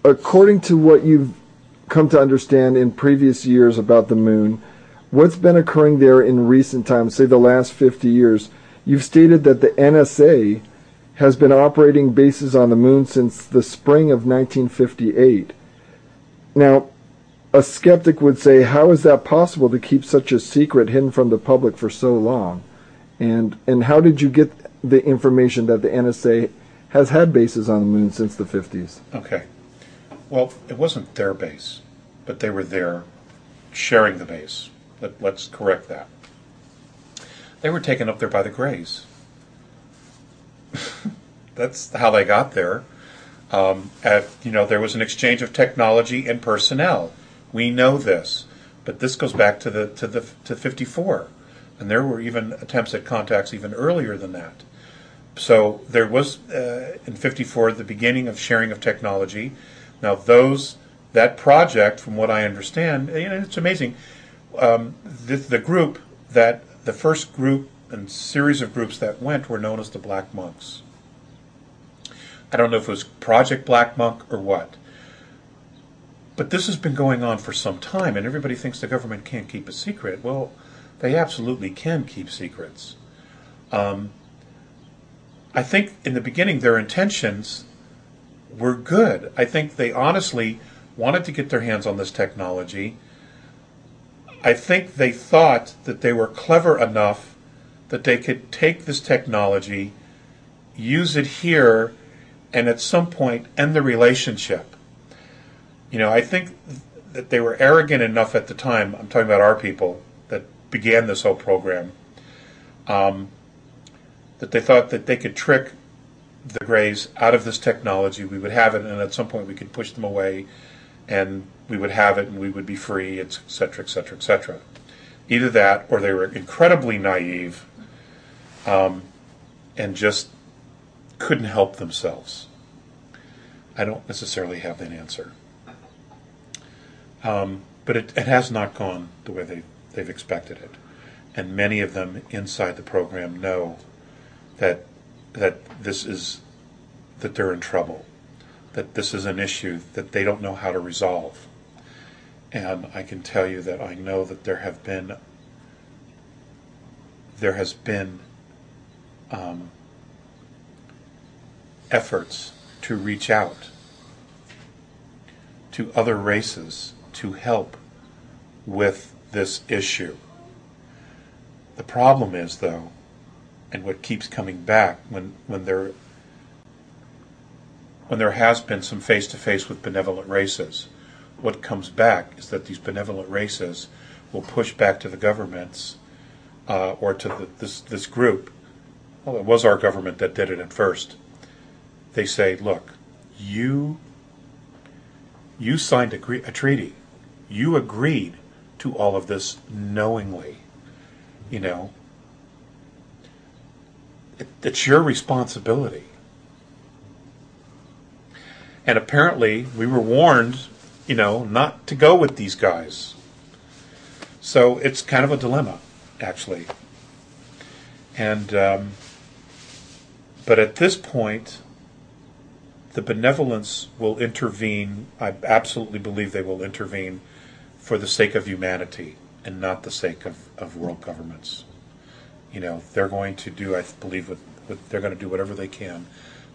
according to what you've come to understand in previous years about the moon, what's been occurring there in recent times, say the last 50 years, you've stated that the NSA has been operating bases on the moon since the spring of 1958. Now, a skeptic would say, how is that possible to keep such a secret hidden from the public for so long? And how did you get the information that the NSA has had bases on the moon since the 50s? Okay. Well, it wasn't their base, but they were there sharing the base. Let's correct that. They were taken up there by the Greys. That's how they got there. There was an exchange of technology and personnel. We know this, but this goes back to 54, and there were even attempts at contacts even earlier than that. So there was in 54 the beginning of sharing of technology. Now that project, from what I understand, it's amazing. The first group and series of groups that went were known as the Black Monks. I don't know if it was Project Black Monk or what. But this has been going on for some time, and everybody thinks the government can't keep a secret. Well, they absolutely can keep secrets. I think in the beginning their intentions were good. I think they honestly wanted to get their hands on this technology. I think they thought that they were clever enough that they could take this technology, use it here, and at some point end the relationship. I think that they were arrogant enough at the time, I'm talking about our people that began this whole program, that they thought that they could trick the Greys out of this technology. We would have it, and at some point we could push them away, and we would have it, and we would be free, et cetera, et cetera, et cetera. Either that, or they were incredibly naive and just couldn't help themselves. I don't necessarily have that answer. But it has not gone the way they've expected it. And many of them inside the program know that they're in trouble, that this is an issue that they don't know how to resolve. And I can tell you that I know that there has been efforts to reach out to other races to help with this issue. The problem is, though, and what keeps coming back when there has been some face-to-face with benevolent races, what comes back is that these benevolent races will push back to the governments or to this group. Well, it was our government that did it at first. They say, look, you signed a treaty. You agreed to all of this knowingly. It's your responsibility. And apparently we were warned, not to go with these guys. So it's kind of a dilemma, actually. And but at this point, the benevolence will intervene. I absolutely believe they will intervene for the sake of humanity and not the sake of world governments. They're going to do, I believe, they're going to do whatever they can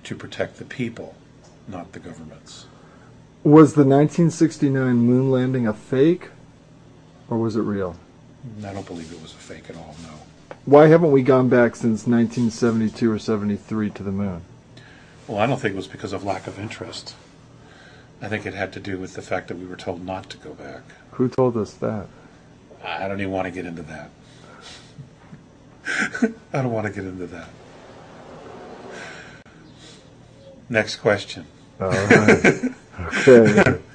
to protect the people, not the governments. Was the 1969 moon landing a fake, or was it real? I don't believe it was a fake at all, no. Why haven't we gone back since 1972 or 73 to the moon? Well, I don't think it was because of lack of interest. I think it had to do with the fact that we were told not to go back. Who told us that? I don't even want to get into that. I don't want to get into that. Next question. All right. Okay.